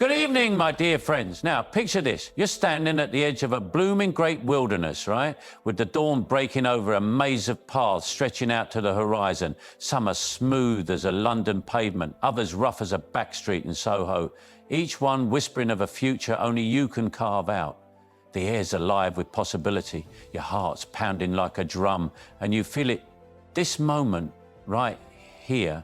Good evening, my dear friends. Now, picture this. You're standing at the edge of a blooming great wilderness, right? With the dawn breaking over a maze of paths stretching out to the horizon. Some are smooth as a London pavement, others rough as a backstreet in Soho, each one whispering of a future only you can carve out. The air's alive with possibility. Your heart's pounding like a drum, and you feel it. This moment, right here,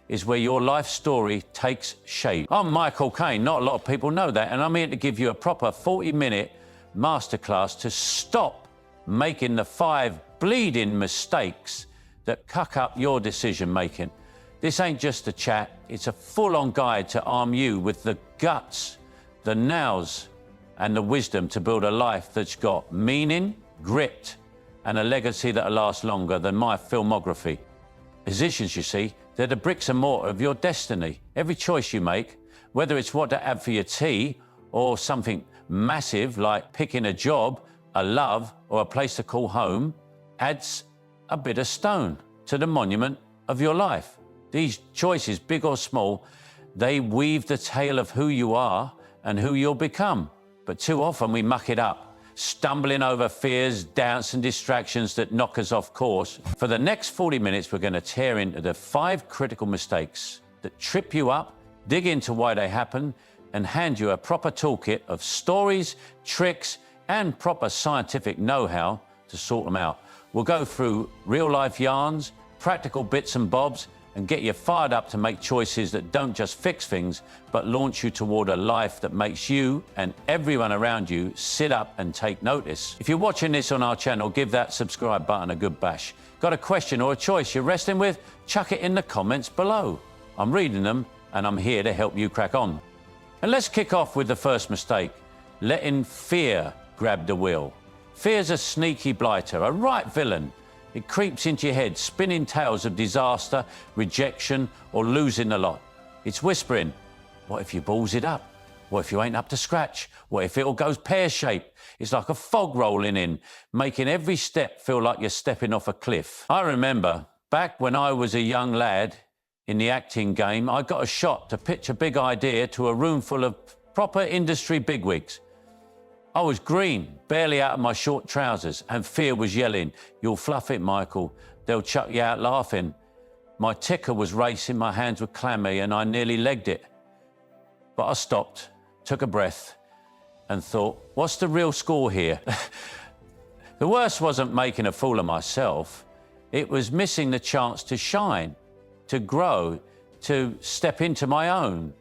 is where your life story takes shape. I'm Michael Caine, not a lot of people know that, and I'm here to give you a proper 40-minute masterclass to stop making the 5 bleeding mistakes that cuck up your decision-making. This ain't just a chat, it's a full-on guide to arm you with the guts, the nows, and the wisdom to build a life that's got meaning, grit, and a legacy that'll last longer than my filmography. Decisions, you see, they're the bricks and mortar of your destiny. Every choice you make, whether it's what to have for your tea or something massive like picking a job, a love, or a place to call home, adds a bit of stone to the monument of your life. These choices, big or small, they weave the tale of who you are and who you'll become. But too often we muck it up, stumbling over fears, doubts and distractions that knock us off course. For the next 40 minutes, we're going to tear into the 5 critical mistakes that trip you up, dig into why they happen, and hand you a proper toolkit of stories, tricks, and proper scientific know-how to sort them out. We'll go through real-life yarns, practical bits and bobs, and get you fired up to make choices that don't just fix things, but launch you toward a life that makes you and everyone around you sit up and take notice. If you're watching this on our channel, give that subscribe button a good bash. Got a question or a choice you're wrestling with? Chuck it in the comments below. I'm reading them and I'm here to help you crack on. And let's kick off with the first mistake, letting fear grab the wheel. Fear's a sneaky blighter, a right villain. It creeps into your head, spinning tales of disaster, rejection, or losing a lot. It's whispering, what if you balls it up? What if you ain't up to scratch? What if it all goes pear-shaped? It's like a fog rolling in, making every step feel like you're stepping off a cliff. I remember, back when I was a young lad in the acting game, I got a shot to pitch a big idea to a room full of proper industry bigwigs. I was green, barely out of my short trousers, and fear was yelling, "You'll fluff it, Michael. They'll chuck you out laughing." My ticker was racing, my hands were clammy, and I nearly legged it. But I stopped, took a breath, and thought, what's the real score here? The worst wasn't making a fool of myself. It was missing the chance to shine, to grow, to step into my own.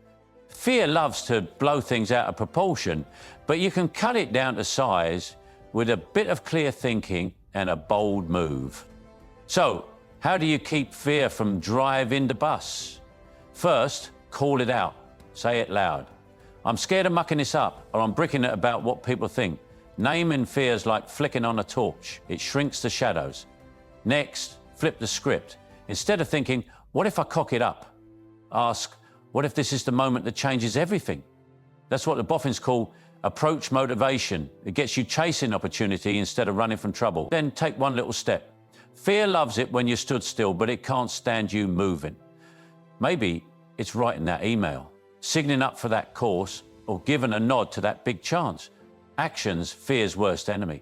Fear loves to blow things out of proportion, but you can cut it down to size with a bit of clear thinking and a bold move. So, how do you keep fear from driving the bus? First, call it out. Say it loud. I'm scared of mucking this up, or I'm bricking it about what people think. Naming fears like flicking on a torch. It shrinks the shadows. Next, flip the script. Instead of thinking, what if I cock it up? Ask, what if this is the moment that changes everything? That's what the boffins call approach motivation. It gets you chasing opportunity instead of running from trouble. Then take one little step. Fear loves it when you stood still, but it can't stand you moving. Maybe it's writing that email, signing up for that course, or giving a nod to that big chance. Action's fear's worst enemy.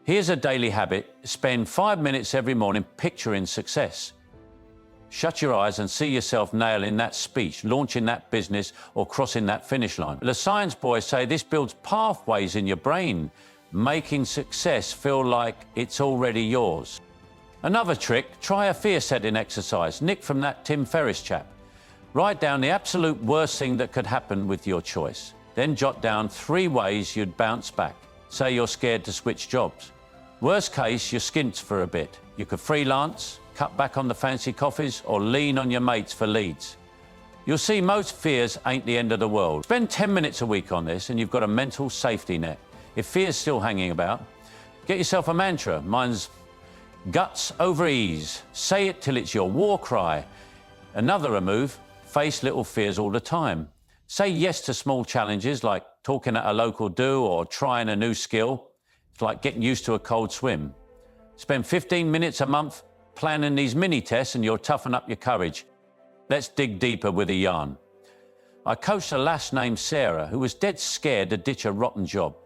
Here's a daily habit. Spend 5 minutes every morning picturing success. Shut your eyes and see yourself nailing that speech, launching that business, or crossing that finish line. The science boys say this builds pathways in your brain, making success feel like it's already yours. Another trick, try a fear-setting exercise, nicked from that Tim Ferriss chap. Write down the absolute worst thing that could happen with your choice. Then jot down 3 ways you'd bounce back. Say you're scared to switch jobs. Worst case, you're skint for a bit. You could freelance, cut back on the fancy coffees, or lean on your mates for leads. You'll see most fears ain't the end of the world. Spend 10 minutes a week on this and you've got a mental safety net. If fear's still hanging about, get yourself a mantra. Mine's guts over ease. Say it till it's your war cry. Another remove, face little fears all the time. Say yes to small challenges like talking at a local do or trying a new skill. It's like getting used to a cold swim. Spend 15 minutes a month planning these mini tests and you'll toughen up your courage. Let's dig deeper with a yarn. I coached a lass named Sarah who was dead scared to ditch a rotten job.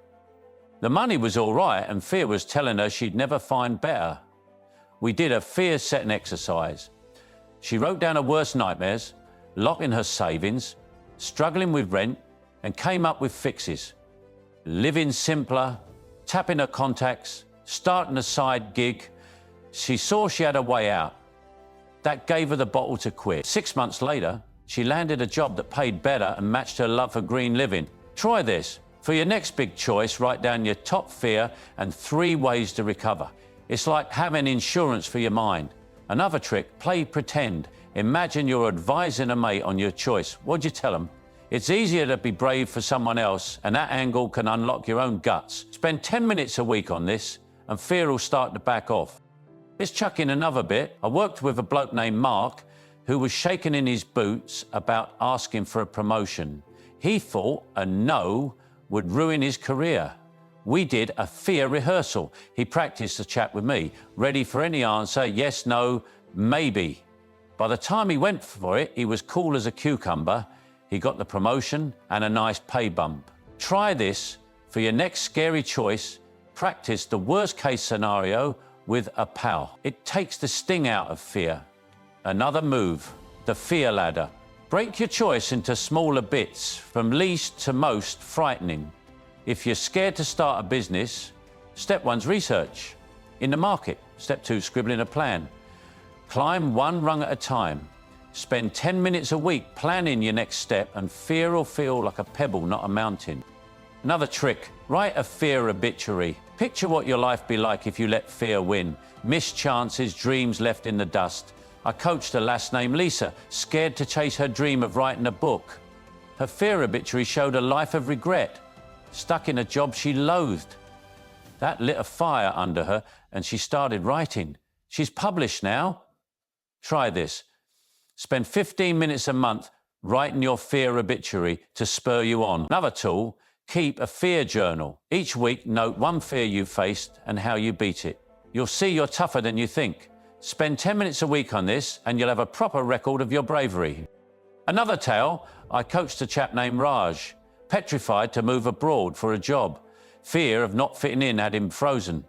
The money was all right and fear was telling her she'd never find better. We did a fear-setting exercise. She wrote down her worst nightmares, locking her savings, struggling with rent, and came up with fixes. Living simpler, tapping her contacts, starting a side gig. She saw she had a way out. That gave her the bottle to quit. 6 months later, she landed a job that paid better and matched her love for green living. Try this. For your next big choice, write down your top fear and 3 ways to recover. It's like having insurance for your mind. Another trick, play pretend. Imagine you're advising a mate on your choice. What'd you tell them? It's easier to be brave for someone else, and that angle can unlock your own guts. Spend 10 minutes a week on this, and fear will start to back off. Let's chuck in another bit. I worked with a bloke named Mark who was shaking in his boots about asking for a promotion. He thought a no would ruin his career. We did a fear rehearsal. He practiced the chat with me, ready for any answer, yes, no, maybe. By the time he went for it, he was cool as a cucumber. He got the promotion and a nice pay bump. Try this for your next scary choice. Practice the worst case scenario with a pal. It takes the sting out of fear. Another move, the fear ladder. Break your choice into smaller bits, from least to most frightening. If you're scared to start a business, step 1's research. In the market, step 2, scribbling a plan. Climb 1 rung at a time. Spend 10 minutes a week planning your next step, and fear will feel like a pebble, not a mountain. Another trick, write a fear obituary. Picture what your life be like if you let fear win. Missed chances, dreams left in the dust. I coached a lass named Lisa, scared to chase her dream of writing a book. Her fear obituary showed a life of regret, stuck in a job she loathed. That lit a fire under her, and she started writing. She's published now. Try this. Spend 15 minutes a month writing your fear obituary to spur you on. Another tool, keep a fear journal. Each week, note 1 fear you faced and how you beat it. You'll see you're tougher than you think. Spend 10 minutes a week on this and you'll have a proper record of your bravery. Another tale, I coached a chap named Raj, petrified to move abroad for a job. Fear of not fitting in had him frozen.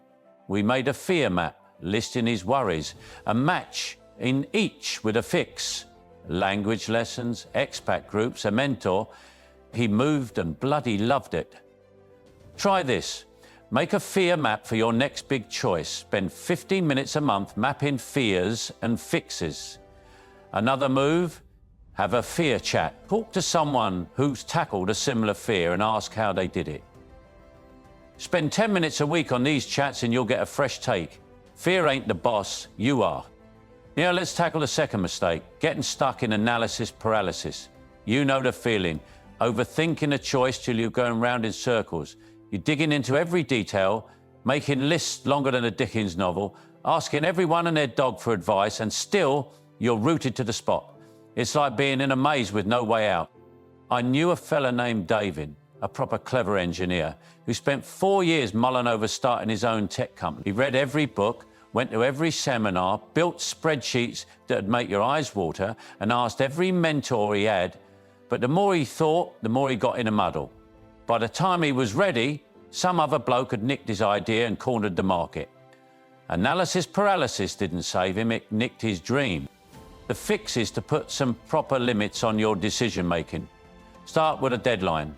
We made a fear map, listing his worries, a match in each with a fix. Language lessons, expat groups, a mentor. He moved and bloody loved it. Try this. Make a fear map for your next big choice. Spend 15 minutes a month mapping fears and fixes. Another move, have a fear chat. Talk to someone who's tackled a similar fear and ask how they did it. Spend 10 minutes a week on these chats and you'll get a fresh take. Fear ain't the boss, you are. Now let's tackle the second mistake, getting stuck in analysis paralysis. You know the feeling, overthinking a choice till you're going round in circles. You're digging into every detail, making lists longer than a Dickens novel, asking everyone and their dog for advice, and still you're rooted to the spot. It's like being in a maze with no way out. I knew a fella named David, a proper clever engineer, who spent 4 years mulling over starting his own tech company. He read every book, went to every seminar, built spreadsheets that'd make your eyes water, and asked every mentor he had. But the more he thought, the more he got in a muddle. By the time he was ready, some other bloke had nicked his idea and cornered the market. Analysis paralysis didn't save him, it nicked his dream. The fix is to put some proper limits on your decision-making. Start with a deadline.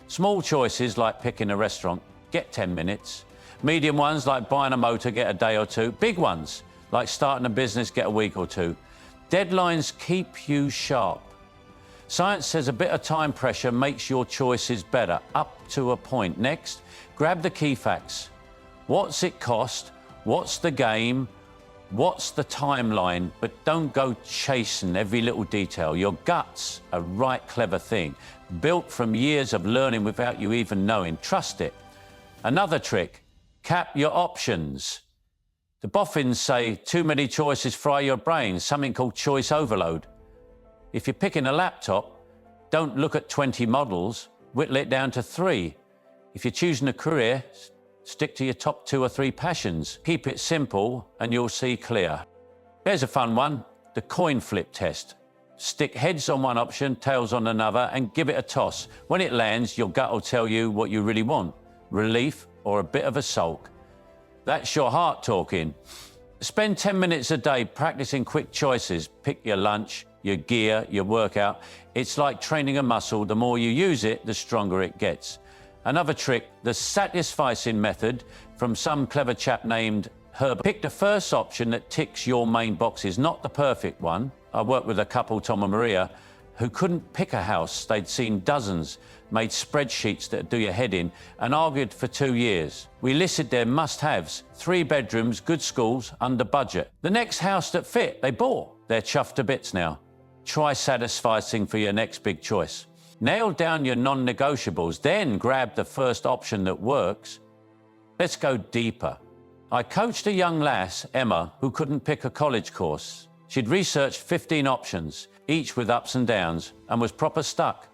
Small choices like picking a restaurant, get 10 minutes. Medium ones like buying a motor, get a day or 2. Big ones like starting a business, get a week or 2. Deadlines keep you sharp. Science says a bit of time pressure makes your choices better, up to a point. Next, grab the key facts. What's it cost? What's the game? What's the timeline? But don't go chasing every little detail. Your gut's a right clever thing, built from years of learning without you even knowing. Trust it. Another trick, cap your options. The boffins say too many choices fry your brain, something called choice overload. If you're picking a laptop, don't look at 20 models, whittle it down to 3. If you're choosing a career, stick to your top 2 or 3 passions. Keep it simple and you'll see clear. Here's a fun one, the coin flip test. Stick heads on one option, tails on another, and give it a toss. When it lands, your gut will tell you what you really want, relief or a bit of a sulk. That's your heart talking. Spend 10 minutes a day practicing quick choices. Pick your lunch, your gear, your workout. It's like training a muscle. The more you use it, the stronger it gets. Another trick, the satisficing method from some clever chap named Herbert. Pick the first option that ticks your main boxes, not the perfect one. I worked with a couple, Tom and Maria, who couldn't pick a house. They'd seen dozens, made spreadsheets that do your head in, and argued for 2 years. We listed their must-haves: 3 bedrooms, good schools, under budget. The next house that fit, they bought. They're chuffed to bits now. Try satisficing for your next big choice. Nail down your non-negotiables, then grab the first option that works. Let's go deeper. I coached a young lass, Emma, who couldn't pick a college course. She'd researched 15 options, each with ups and downs, and was proper stuck.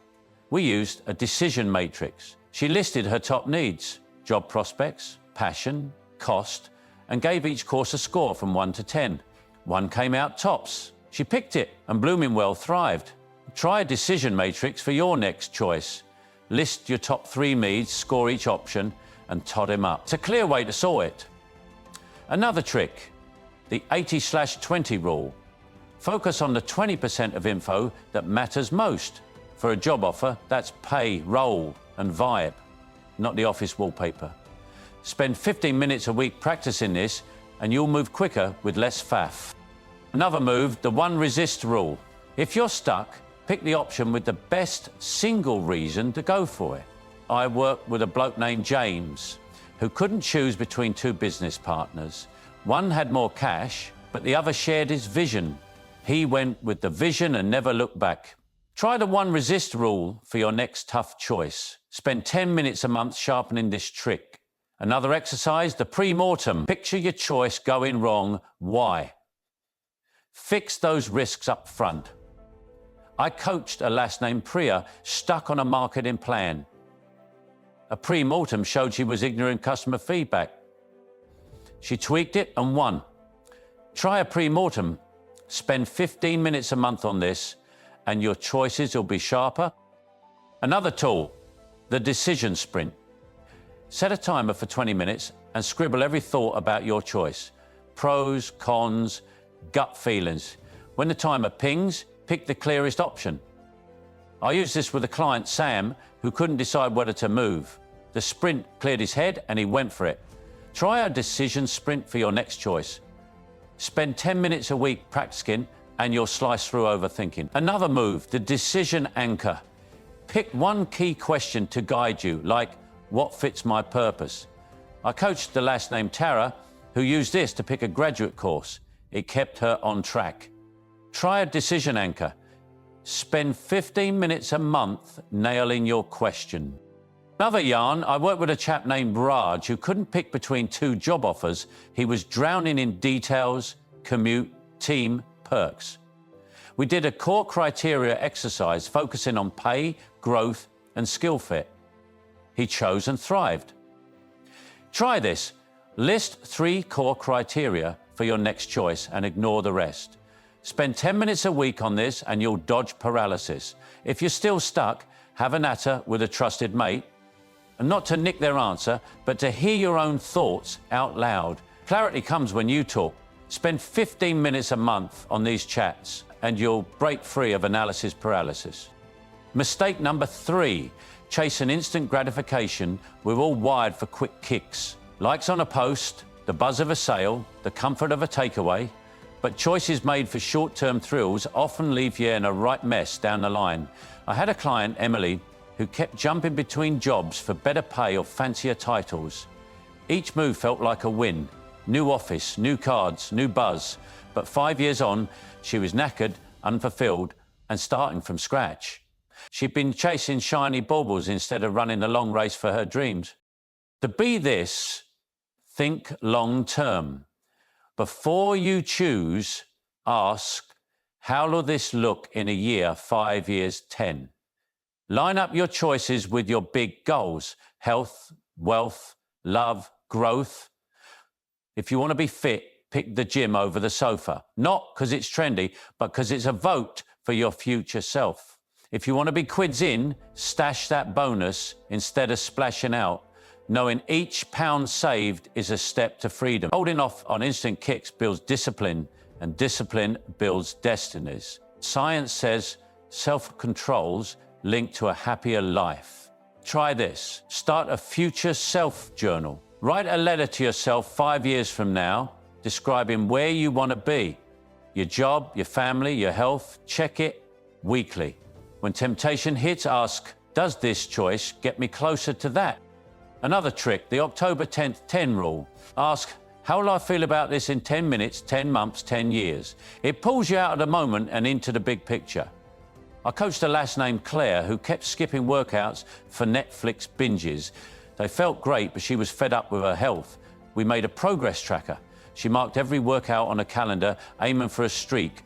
We used a decision matrix. She listed her top needs, job prospects, passion, cost, and gave each course a score from 1 to 10. 1 came out tops. She picked it, and blooming well thrived. Try a decision matrix for your next choice. List your top 3 needs, score each option, and tot him up. It's a clear way to sort it. Another trick, the 80/20 rule. Focus on the 20% of info that matters most. For a job offer, that's pay, role, and vibe, not the office wallpaper. Spend 15 minutes a week practicing this, and you'll move quicker with less faff. Another move, the 1 resist rule. If you're stuck, pick the option with the best single reason to go for it. I worked with a bloke named James, who couldn't choose between 2 business partners. One had more cash, but the other shared his vision. He went with the vision and never looked back. Try the 1 resist rule for your next tough choice. Spend 10 minutes a month sharpening this trick. Another exercise, the pre-mortem. Picture your choice going wrong. Why? Fix those risks up front. I coached a lass named Priya, stuck on a marketing plan. A pre-mortem showed she was ignoring customer feedback. She tweaked it and won. Try a pre-mortem. Spend 15 minutes a month on this, and your choices will be sharper. Another tool, the decision sprint. Set a timer for 20 minutes and scribble every thought about your choice. Pros, cons, gut feelings. When the timer pings, pick the clearest option. I used this with a client, Sam, who couldn't decide whether to move. The sprint cleared his head and he went for it. Try a decision sprint for your next choice. Spend 10 minutes a week practicing and you'll slice through overthinking. Another move, the decision anchor. Pick 1 key question to guide you, like, what fits my purpose? I coached the lass named Tara, who used this to pick a graduate course. It kept her on track. Try a decision anchor. Spend 15 minutes a month nailing your question. Another yarn, I worked with a chap named Raj who couldn't pick between 2 job offers. He was drowning in details, commute, team, perks. We did a core criteria exercise focusing on pay, growth, and skill fit. He chose and thrived. Try this. List 3 core criteria for your next choice and ignore the rest. Spend 10 minutes a week on this and you'll dodge paralysis. If you're still stuck, have a natter with a trusted mate. And not to nick their answer, but to hear your own thoughts out loud. Clarity comes when you talk. Spend 15 minutes a month on these chats and you'll break free of analysis paralysis. Mistake number 3, chase an instant gratification. We're all wired for quick kicks. Likes on a post, the buzz of a sale, the comfort of a takeaway. But choices made for short-term thrills often leave you in a right mess down the line. I had a client, Emily, who kept jumping between jobs for better pay or fancier titles. Each move felt like a win. New office, new cards, new buzz. But 5 years on, she was knackered, unfulfilled, and starting from scratch. She'd been chasing shiny baubles instead of running the long race for her dreams. To be this, think long-term. Before you choose, ask, how will this look in a year, 5 years, 10? Line up your choices with your big goals: health, wealth, love, growth. If you want to be fit, pick the gym over the sofa. Not because it's trendy, but because it's a vote for your future self. If you want to be quids in, stash that bonus instead of splashing out, knowing each pound saved is a step to freedom. Holding off on instant kicks builds discipline, and discipline builds destinies. Science says self-control's linked to a happier life. Try this. Start a future self journal. Write a letter to yourself 5 years from now, describing where you want to be. Your job, your family, your health. Check it weekly. When temptation hits, ask, does this choice get me closer to that? Another trick, the October 10th 10 rule. Ask, how will I feel about this in 10 minutes, 10 months, 10 years? It pulls you out of the moment and into the big picture. I coached a lass named Claire who kept skipping workouts for Netflix binges. They felt great, but she was fed up with her health. We made a progress tracker. She marked every workout on a calendar, aiming for a streak.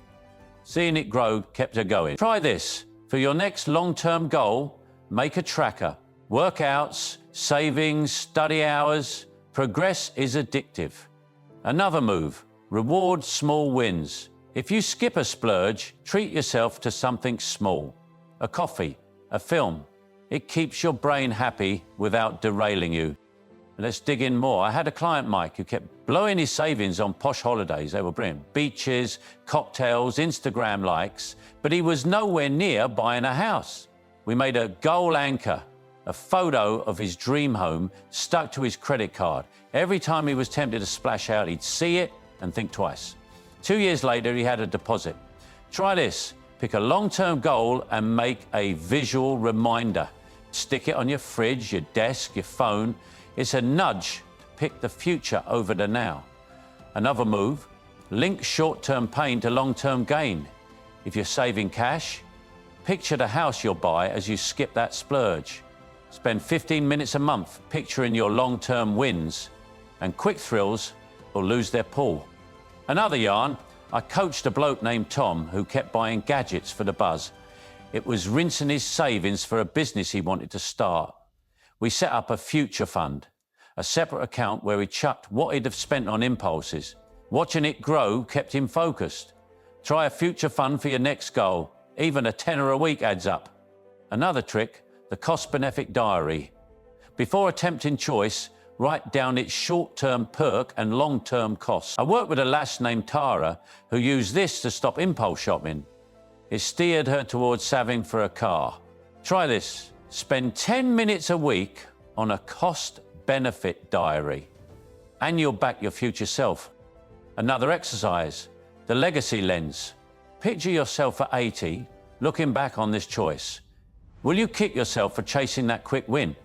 Seeing it grow kept her going. Try this. For your next long-term goal, make a tracker. Workouts, savings, study hours. Progress is addictive. Another move, reward small wins. If you skip a splurge, treat yourself to something small. A coffee, a film. It keeps your brain happy without derailing you. Let's dig in more. I had a client, Mike, who kept blowing his savings on posh holidays. They were brilliant. Beaches, cocktails, Instagram likes, but he was nowhere near buying a house. We made a goal anchor, a photo of his dream home stuck to his credit card. Every time he was tempted to splash out, he'd see it and think twice. 2 years later, he had a deposit. Try this. Pick a long-term goal and make a visual reminder. Stick it on your fridge, your desk, your phone. It's a nudge to pick the future over the now. Another move, link short-term pain to long-term gain. If you're saving cash, picture the house you'll buy as you skip that splurge. Spend 15 minutes a month picturing your long-term wins, and quick thrills will lose their pull. Another yarn, I coached a bloke named Tom who kept buying gadgets for the buzz. It was rinsing his savings for a business he wanted to start. We set up a future fund, a separate account where he chucked what he'd have spent on impulses. Watching it grow kept him focused. Try a future fund for your next goal. Even a tenner a week adds up. Another trick, the cost-benefit diary. Before attempting choice, write down its short-term perk and long-term costs. I worked with a lass named Tara who used this to stop impulse shopping. It steered her towards saving for a car. Try this. Spend 10 minutes a week on a cost-benefit diary, and you'll back your future self. Another exercise, the legacy lens. Picture yourself at 80, looking back on this choice. Will you kick yourself for chasing that quick win?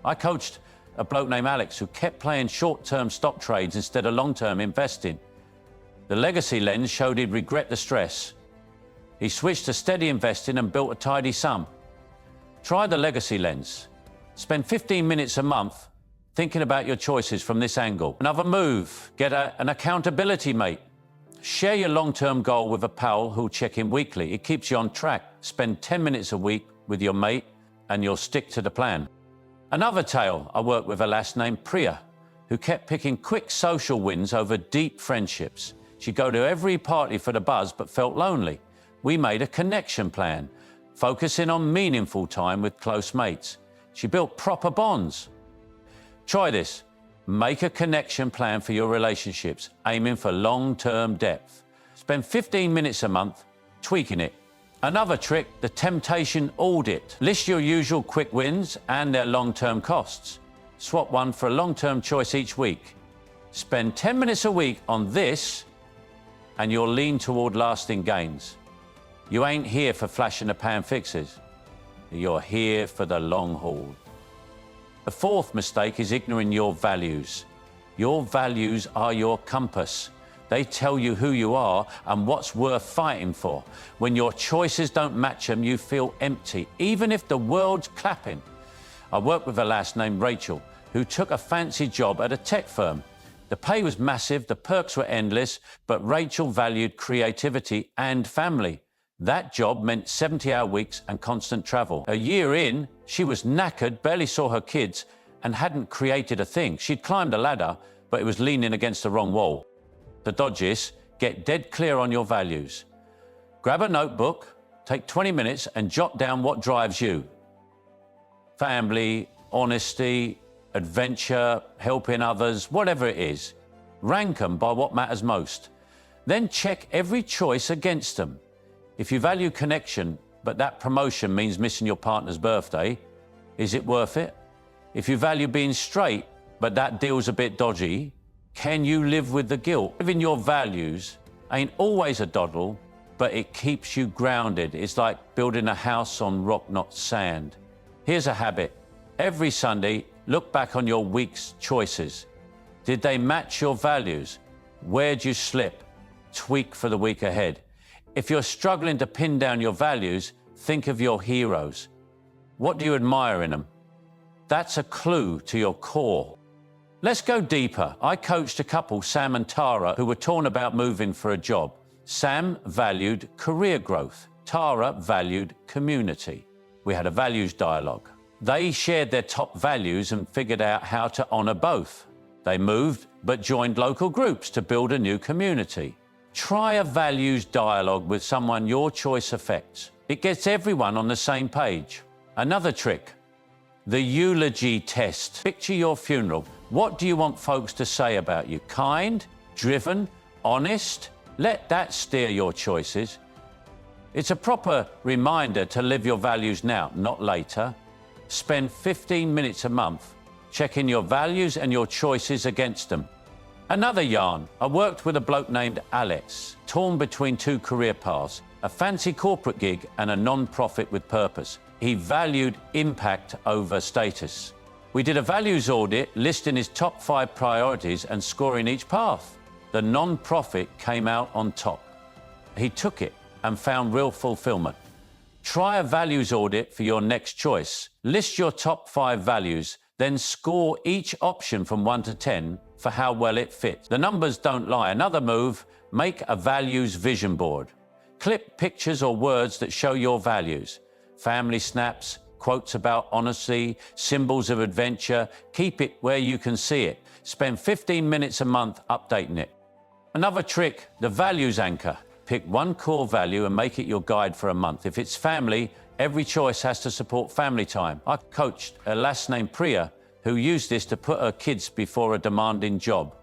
I coached a bloke named Alex who kept playing short-term stock trades instead of long-term investing. The legacy lens showed he'd regret the stress. He switched to steady investing and built a tidy sum. Try the legacy lens. Spend 15 minutes a month thinking about your choices from this angle. Another move, get an accountability mate. Share your long-term goal with a pal who'll check in weekly. It keeps you on track. Spend 10 minutes a week with your mate and you'll stick to the plan. Another tale, I worked with a lass named Priya who kept picking quick social wins over deep friendships. She'd go to every party for the buzz but felt lonely. We made a connection plan, focusing on meaningful time with close mates. She built proper bonds. Try this. Make a connection plan for your relationships, aiming for long-term depth. Spend 15 minutes a month tweaking it. Another trick, the temptation audit. List your usual quick wins and their long-term costs. Swap one for a long-term choice each week. Spend 10 minutes a week on this and you'll lean toward lasting gains. You ain't here for flash-in-the-pan fixes. You're here for the long haul. The fourth mistake is ignoring your values. Your values are your compass. They tell you who you are and what's worth fighting for. When your choices don't match them, you feel empty, even if the world's clapping. I worked with a lass named Rachel who took a fancy job at a tech firm. The pay was massive, the perks were endless, but Rachel valued creativity and family. That job meant 70-hour weeks and constant travel. A year in, she was knackered, barely saw her kids, and hadn't created a thing. She'd climbed a ladder, but it was leaning against the wrong wall. The dodge is, get dead clear on your values. Grab a notebook, Take 20 minutes and jot down what drives you. Family, honesty, adventure, helping others, whatever it is. Rank them by what matters most. Then check every choice against them. If you value connection, but that promotion means missing your partner's birthday, is it worth it? If you value being straight, but that deal's a bit dodgy, can you live with the guilt? Living your values ain't always a doddle, but it keeps you grounded. It's like building a house on rock, not sand. Here's a habit. Every Sunday, look back on your week's choices. Did they match your values? Where'd you slip? Tweak for the week ahead. If you're struggling to pin down your values, think of your heroes. What do you admire in them? That's a clue to your core. Let's go deeper. I coached a couple, Sam and Tara, who were torn about moving for a job. Sam valued career growth. Tara valued community. We had a values dialogue. They shared their top values and figured out how to honor both. They moved, but joined local groups to build a new community. Try a values dialogue with someone your choice affects. It gets everyone on the same page. Another trick, the eulogy test. Picture your funeral. What do you want folks to say about you? Kind, driven, honest? Let that steer your choices. It's a proper reminder to live your values now, not later. Spend 15 minutes a month checking your values and your choices against them. Another yarn. I worked with a bloke named Alex, torn between two career paths, a fancy corporate gig and a non-profit with purpose. He valued impact over status. We did a values audit, listing his top 5 priorities and scoring each path. The non-profit came out on top. He took it and found real fulfillment. Try a values audit for your next choice. List your top 5 values, then score each option from 1 to 10 for how well it fits. The numbers don't lie. Another move, make a values vision board. Clip pictures or words that show your values. Family snaps, quotes about honesty, symbols of adventure. Keep it where you can see it. Spend 15 minutes a month updating it. Another trick, the values anchor. Pick one core value and make it your guide for a month. If it's family, every choice has to support family time. I coached a lass named Priya who used this to put her kids before a demanding job.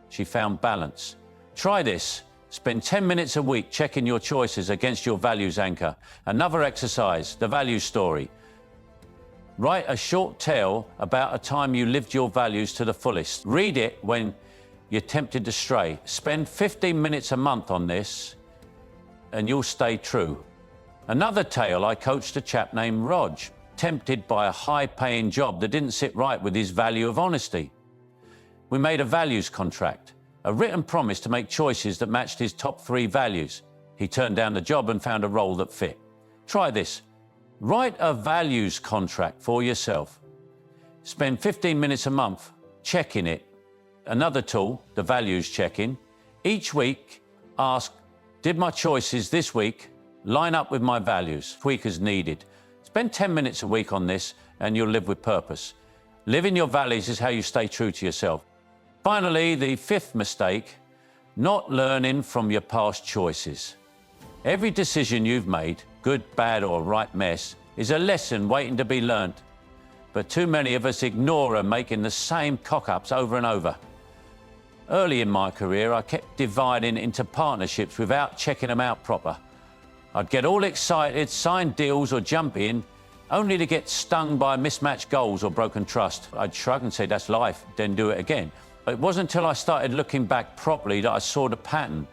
She found balance. Try this. Spend 10 minutes a week checking your choices against your values anchor. Another exercise, the values story. Write a short tale about a time you lived your values to the fullest. Read it when you're tempted to stray. Spend 15 minutes a month on this and you'll stay true. Another tale, I coached a chap named Rog, tempted by a high-paying job that didn't sit right with his value of honesty. We made a values contract, a written promise to make choices that matched his top 3 values. He turned down the job and found a role that fit. Try this. Write a values contract for yourself. Spend 15 minutes a month checking it. Another tool, the values check-in. Each week, ask, did my choices this week line up with my values? Tweak as needed. Spend 10 minutes a week on this and you'll live with purpose. Living your values is how you stay true to yourself. Finally, the 5th mistake, not learning from your past choices. Every decision you've made, good, bad, or right mess, is a lesson waiting to be learned. But too many of us ignore and making the same cock-ups over and over. Early in my career, I kept dividing into partnerships without checking them out proper. I'd get all excited, sign deals or jump in, only to get stung by mismatched goals or broken trust. I'd shrug and say, that's life, then do it again. It wasn't until I started looking back properly that I saw the pattern.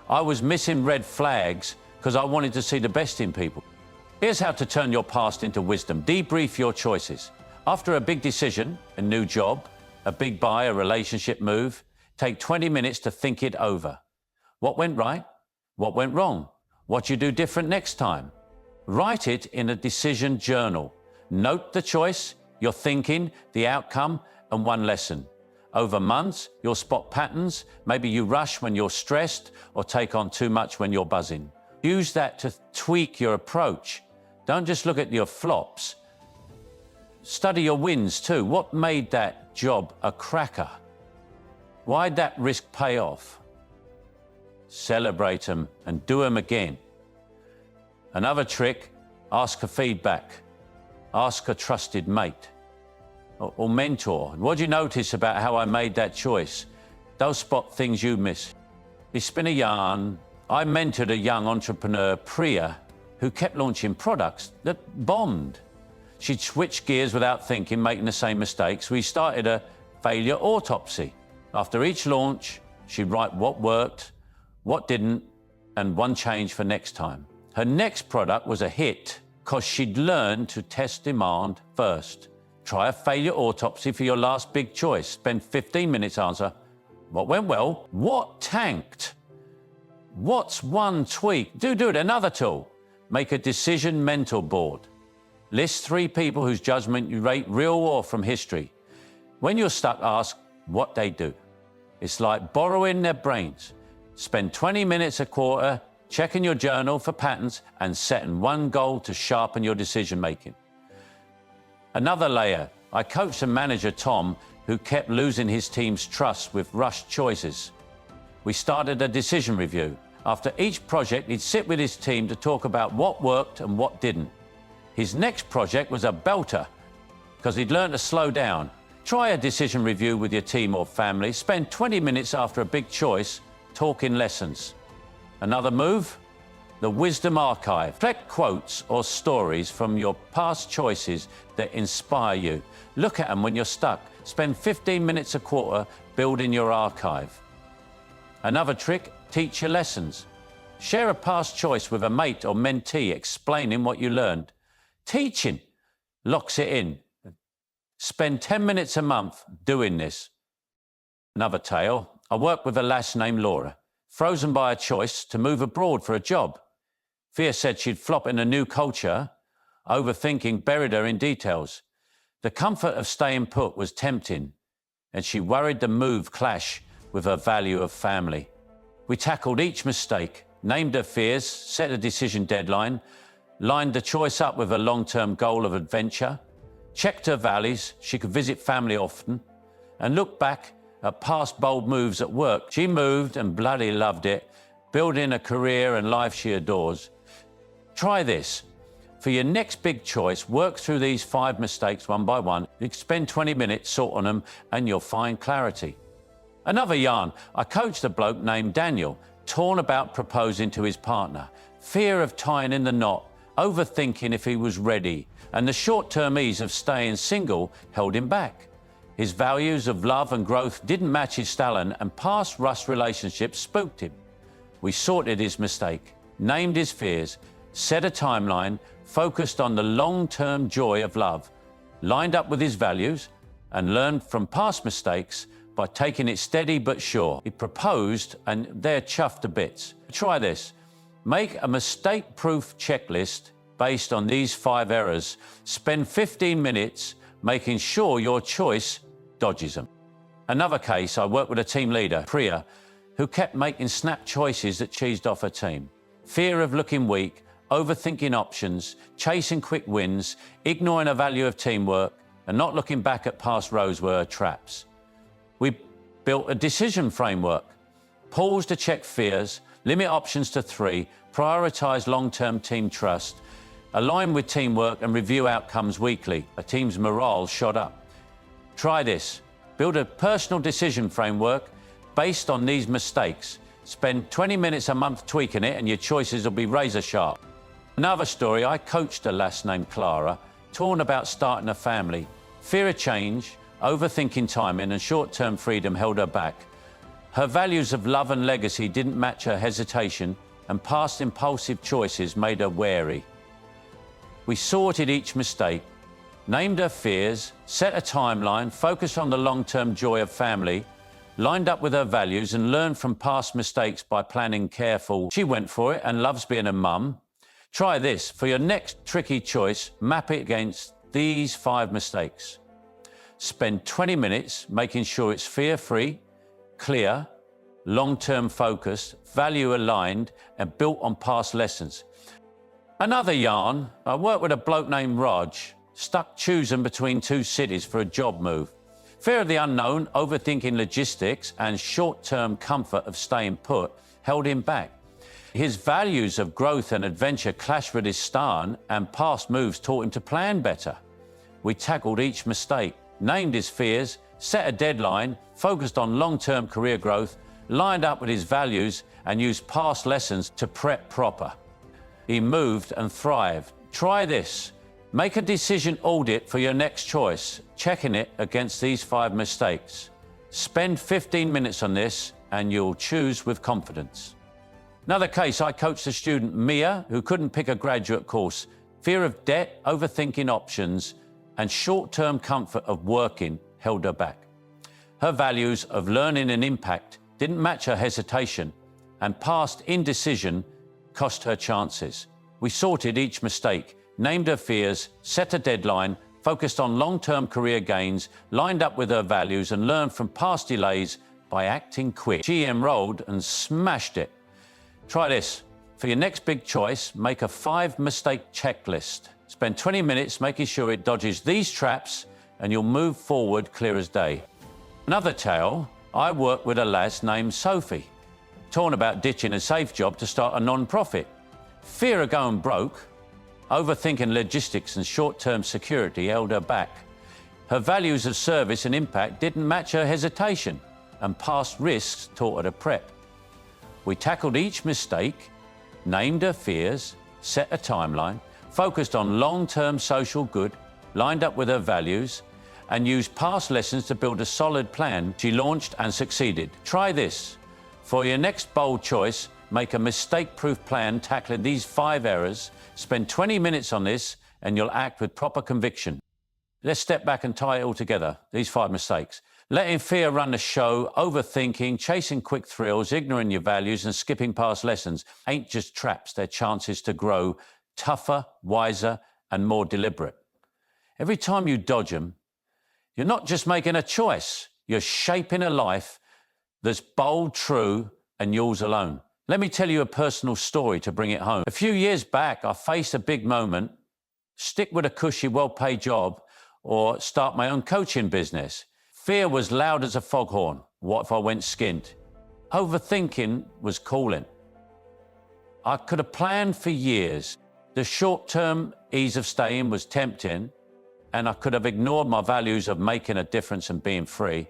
I was missing red flags because I wanted to see the best in people. Here's how to turn your past into wisdom. Debrief your choices. After a big decision, a new job, a big buy, a relationship move, take 20 minutes to think it over. What went right? What went wrong? What you do different next time? Write it in a decision journal. Note the choice, your thinking, the outcome, and one lesson. Over months, you'll spot patterns. Maybe you rush when you're stressed or take on too much when you're buzzing. Use that to tweak your approach. Don't just look at your flops. Study your wins too. What made that job a cracker? Why'd that risk pay off? Celebrate them and do them again. Another trick, ask for feedback. Ask a trusted mate or mentor. What do you notice about how I made that choice? They'll spot things you miss. You spin a yarn. I mentored a young entrepreneur, Priya, who kept launching products that bombed. She'd switch gears without thinking, making the same mistakes. We started a failure autopsy. After each launch, she'd write what worked, what didn't, and one change for next time. Her next product was a hit because she'd learned to test demand first. Try a failure autopsy for your last big choice. Spend 15 minutes, answer what went well, what tanked, what's one tweak. Do it. Another tool, make a decision mental board. List 3 people whose judgment you rate real or from history. When you're stuck, ask what they do. It's like borrowing their brains. Spend 20 minutes a quarter checking your journal for patterns and setting one goal to sharpen your decision making. Another layer, I coached a manager, Tom, who kept losing his team's trust with rushed choices. We started a decision review. After each project, he'd sit with his team to talk about what worked and what didn't. His next project was a belter because he'd learned to slow down. Try a decision review with your team or family. Spend 20 minutes after a big choice talking lessons. Another move, the wisdom archive. Collect quotes or stories from your past choices that inspire you. Look at them when you're stuck. Spend 15 minutes a quarter building your archive. Another trick, teach your lessons. Share a past choice with a mate or mentee explaining what you learned. Teaching locks it in. Spend 10 minutes a month doing this. Another tale, I worked with a lass named Laura, frozen by a choice to move abroad for a job. Fear said she'd flop in a new culture. Overthinking buried her in details. The comfort of staying put was tempting, and she worried the move clash with her value of family. We tackled each mistake, named her fears, set a decision deadline, lined the choice up with a long-term goal of adventure, checked her values, she could visit family often, and looked back at past bold moves at work. She moved and bloody loved it, building a career and life she adores. Try this. For your next big choice, work through these 5 mistakes one by one. You can spend 20 minutes, sort on them, and you'll find clarity. Another yarn, I coached a bloke named Daniel, torn about proposing to his partner. Fear of tying in the knot, overthinking if he was ready, and the short-term ease of staying single held him back. His values of love and growth didn't match his stallion, and past rust relationships spooked him. We sorted his mistake, named his fears, set a timeline, focused on the long-term joy of love, lined up with his values, and learned from past mistakes by taking it steady but sure. He proposed, and they're chuffed to bits. Try this. Make a mistake-proof checklist based on these 5 errors. Spend 15 minutes making sure your choice dodges them. Another case, I worked with a team leader, Priya, who kept making snap choices that cheesed off her team. Fear of looking weak, overthinking options, chasing quick wins, ignoring the value of teamwork, and not looking back at past rows were traps. We built a decision framework. Pause to check fears, limit options to 3, prioritize long-term team trust, align with teamwork and review outcomes weekly. A team's morale shot up. Try this. Build a personal decision framework based on these mistakes. Spend 20 minutes a month tweaking it and your choices will be razor sharp. Another story, I coached a lass named Clara, torn about starting a family. Fear of change, overthinking timing and short-term freedom held her back. Her values of love and legacy didn't match her hesitation, and past impulsive choices made her wary. We sorted each mistake, named her fears, set a timeline, focused on the long-term joy of family, lined up with her values and learned from past mistakes by planning careful. She went for it and loves being a mum. Try this. For your next tricky choice, map it against these 5 mistakes. Spend 20 minutes making sure it's fear-free, clear, long-term focused, value-aligned, and built on past lessons. Another yarn, I worked with a bloke named Raj, stuck choosing between 2 cities for a job move. Fear of the unknown, overthinking logistics, and short-term comfort of staying put held him back. His values of growth and adventure clashed with his style, and past moves taught him to plan better. We tackled each mistake, named his fears, set a deadline, focused on long-term career growth, lined up with his values, and used past lessons to prep proper. He moved and thrived. Try this. Make a decision audit for your next choice, checking it against these 5 mistakes. Spend 15 minutes on this, and you'll choose with confidence. Another case, I coached a student, Mia, who couldn't pick a graduate course. Fear of debt, overthinking options, and short-term comfort of working held her back. Her values of learning and impact didn't match her hesitation, and past indecision cost her chances. We sorted each mistake, named her fears, set a deadline, focused on long-term career gains, lined up with her values, and learned from past delays by acting quick. She enrolled and smashed it. Try this. For your next big choice, make a 5-mistake checklist. Spend 20 minutes making sure it dodges these traps, and you'll move forward clear as day. Another tale, I worked with a lass named Sophie, torn about ditching a safe job to start a non-profit. Fear of going broke, overthinking logistics and short-term security held her back. Her values of service and impact didn't match her hesitation, and past risks taught her to prep. We tackled each mistake, named her fears, set a timeline, focused on long-term social good, lined up with her values, and used past lessons to build a solid plan. She launched and succeeded. Try this. For your next bold choice, make a mistake-proof plan tackling these 5 errors. Spend 20 minutes on this, and you'll act with proper conviction. Let's step back and tie it all together, these 5 mistakes. Letting fear run the show, overthinking, chasing quick thrills, ignoring your values, and skipping past lessons ain't just traps, they're chances to grow tougher, wiser, and more deliberate. Every time you dodge them, you're not just making a choice, you're shaping a life that's bold, true, and yours alone. Let me tell you a personal story to bring it home. A few years back, I faced a big moment: stick with a cushy, well-paid job or start my own coaching business. Fear was loud as a foghorn. What if I went skint? Overthinking was calling. I could have planned for years. The short-term ease of staying was tempting, and I could have ignored my values of making a difference and being free.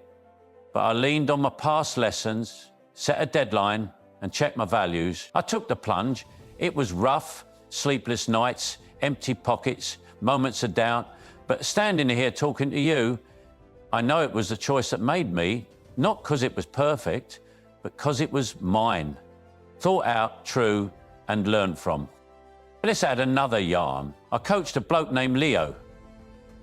But I leaned on my past lessons, set a deadline, and checked my values. I took the plunge. It was rough, sleepless nights, empty pockets, moments of doubt. But standing here talking to you, I know it was the choice that made me, not because it was perfect, but because it was mine. Thought out, true, and learned from. Let's add another yarn. I coached a bloke named Leo,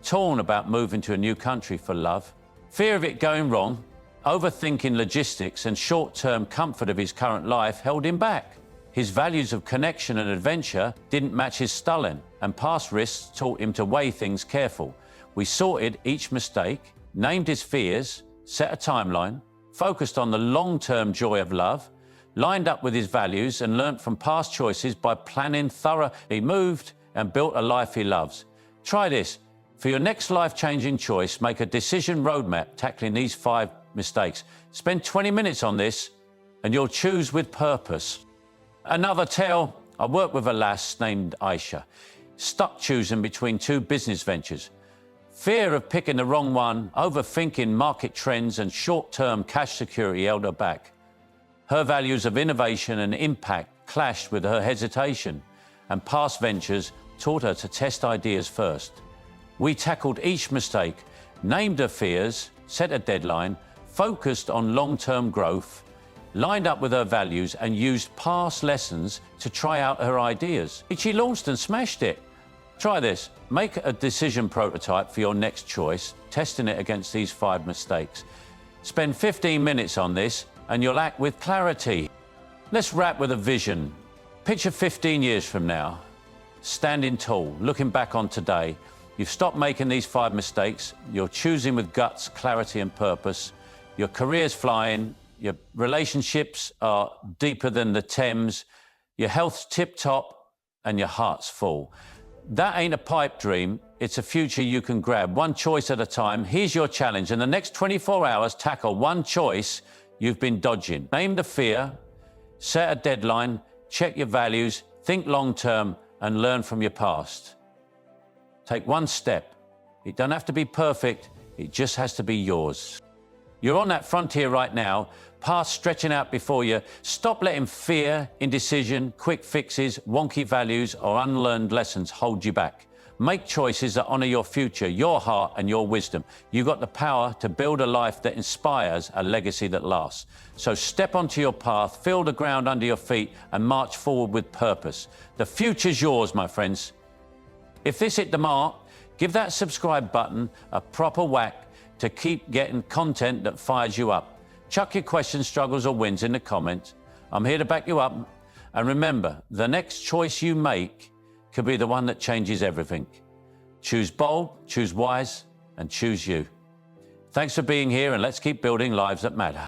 torn about moving to a new country for love. Fear of it going wrong, overthinking logistics, and short-term comfort of his current life held him back. His values of connection and adventure didn't match his stullen, and past risks taught him to weigh things careful. We sorted each mistake, named his fears, set a timeline, focused on the long-term joy of love, lined up with his values, and learnt from past choices by planning thorough. He moved and built a life he loves. Try this. For your next life-changing choice, make a decision roadmap tackling these 5 mistakes. Spend 20 minutes on this, and you'll choose with purpose. Another tale, I worked with a lass named Aisha, stuck choosing between 2 business ventures. Fear of picking the wrong one, overthinking market trends, and short-term cash security held her back. Her values of innovation and impact clashed with her hesitation, and past ventures taught her to test ideas first. We tackled each mistake, named her fears, set a deadline, focused on long-term growth, lined up with her values, and used past lessons to try out her ideas. She launched and smashed it. Try this. Make a decision prototype for your next choice, testing it against these 5 mistakes. Spend 15 minutes on this, and you'll act with clarity. Let's wrap with a vision. Picture 15 years from now, standing tall, looking back on today. You've stopped making these 5 mistakes. You're choosing with guts, clarity, and purpose. Your career's flying. Your relationships are deeper than the Thames. Your health's tip-top, and your heart's full. That ain't a pipe dream. It's a future you can grab, one choice at a time. Here's your challenge. In the next 24 hours, tackle one choice you've been dodging. Name the fear, set a deadline, check your values, think long-term, and learn from your past. Take one step. It doesn't have to be perfect, it just has to be yours. You're on that frontier right now, past stretching out before you. Stop letting fear, indecision, quick fixes, wonky values, or unlearned lessons hold you back. Make choices that honor your future, your heart, and your wisdom. You've got the power to build a life that inspires, a legacy that lasts. So step onto your path, feel the ground under your feet, and march forward with purpose. The future's yours, my friends. If this hit the mark, give that subscribe button a proper whack to keep getting content that fires you up. Chuck your questions, struggles, or wins in the comments. I'm here to back you up. And remember, the next choice you make could be the one that changes everything. Choose bold, choose wise, and choose you. Thanks for being here, and let's keep building lives that matter.